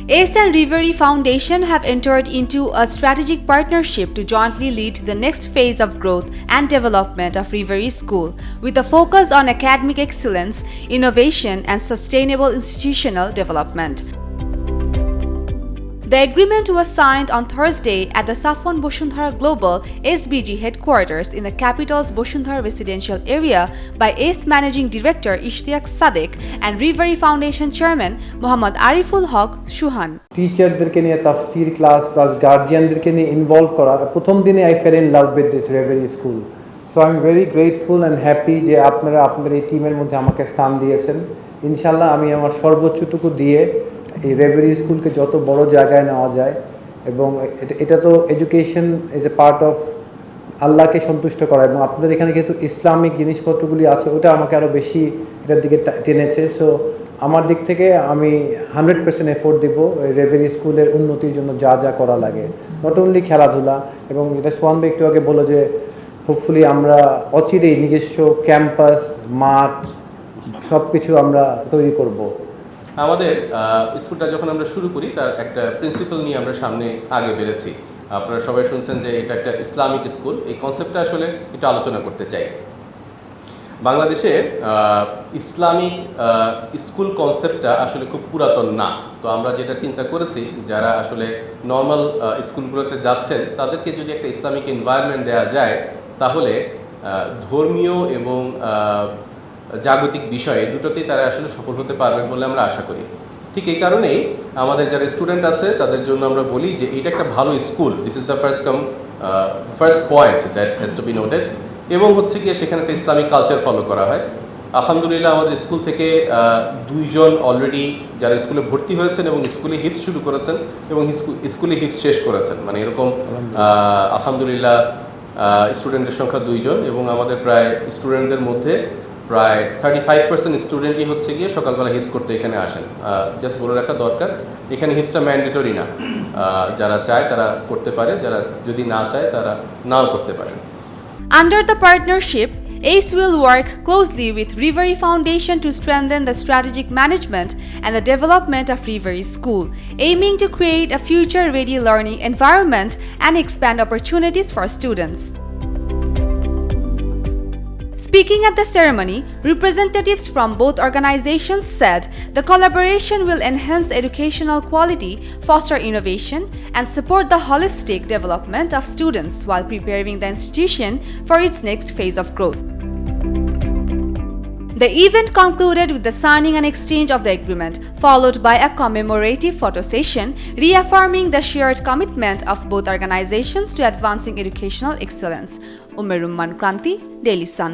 ACE and Reverie Foundation have entered into a strategic partnership to jointly lead the next phase of growth and development of Reverie School, with a focus on academic excellence, innovation, and sustainable institutional development. The agreement was signed on Thursday at the Safwan Basundhara Global SBG headquarters in the capital's Basundhara residential area by ACE Managing Director Ishtiaq Sadek and Reverie Foundation Chairman Muhammad Ariful Haq Shuhan. টিচারদেরকে নিয়ে তাফসীর class plus গার্জিয়ানদেরকে নিয়ে involve করা প্রথম দিনে I fail in love with this reverie school. So I am very grateful and happy যে আপনারা আপনার এই টিমের মধ্যে আমাকে স্থান দিয়েছেন। ইনশাআল্লাহ আমি আমার সর্বোচ্চটুকু দিয়ে এই রেভারি স্কুলকে যত বড় জায়গায় নেওয়া যায়, এবং এটা তো education is a part of আল্লাহকে সন্তুষ্ট করা, এবং আপনাদের এখানে যেহেতু ইসলামিক জিনিসপত্রগুলি আছে ওটা আমাকে আরও বেশি এটার দিকে টেনেছে। সো আমার দিক থেকে আমি 100% এফোর্ট দিব এই রেভারি স্কুলের উন্নতির জন্য যা যা করা লাগে, নট অনলি খেলাধুলা, এবং যেটা সোহান ভাই একটু আগে বলো যে হোপফুলি আমরা অচিরেই নিজস্ব ক্যাম্পাস, মাঠ সব কিছু আমরা তৈরি করব। আমাদের স্কুলটা যখন আমরা শুরু করি তার একটা প্রিন্সিপাল নিয়ে আমরা সামনে আগে বেড়েছি। আপনারা সবাই শুনছেন যে এটা একটা ইসলামিক স্কুল। এই কনসেপ্টটা আসলে একটু আলোচনা করতে চাই। বাংলাদেশে ইসলামিক স্কুল কনসেপ্টটা আসলে খুব পুরাতন না। তো আমরা যেটা চিন্তা করেছি, যারা আসলে নর্মাল স্কুলগুলোতে যাচ্ছেন তাদেরকে যদি একটা ইসলামিক এনভায়রনমেন্ট দেওয়া যায়, তাহলে ধর্মীয় এবং জাগতিক বিষয়ে দুটোতেই তারা আসলে সফল হতে পারবেন বলে আমরা আশা করি। ঠিক এই কারণেই আমাদের যারা স্টুডেন্ট আছে তাদের জন্য আমরা বলি যে এটা একটা ভালো school, this is the first point that has to be noted. এবং হচ্ছে গিয়ে সেখানে একটা ইসলামিক কালচার ফলো করা হয়। আলহামদুলিল্লাহ আমাদের স্কুল থেকে 2 জন অলরেডি যারা স্কুলে ভর্তি হয়েছেন এবং স্কুলে হিফজ শুরু করেছেন এবং স্কুলে হিফজ শেষ করেছেন, মানে এরকম আলহামদুলিল্লাহ স্টুডেন্টের সংখ্যা 2 জন, এবং আমাদের প্রায় স্টুডেন্টদের মধ্যে প্রায় 35% স্টুডেন্টই হচ্ছে গিয়ে সকালবেলা হিফজ করতে এখানে আসেন। জাস্ট বলে রাখা দরকার, এখানে হিফজটা ম্যান্ডেটরি না, যারা চায় তারা করতে পারে, যারা যদি না চায় তারা নাও করতে পারে। Under the partnership, ACE will work closely with Reverie Foundation to strengthen the strategic management and the development of Reverie School, aiming to create a future-ready learning environment and expand opportunities for students. Speaking at the ceremony, representatives from both organizations said the collaboration will enhance educational quality, foster innovation, and support the holistic development of students while preparing the institution for its next phase of growth. The event concluded with the signing and exchange of the agreement, followed by a commemorative photo session reaffirming the shared commitment of both organizations to advancing educational excellence. Umerumman Kranti, Daily Sun.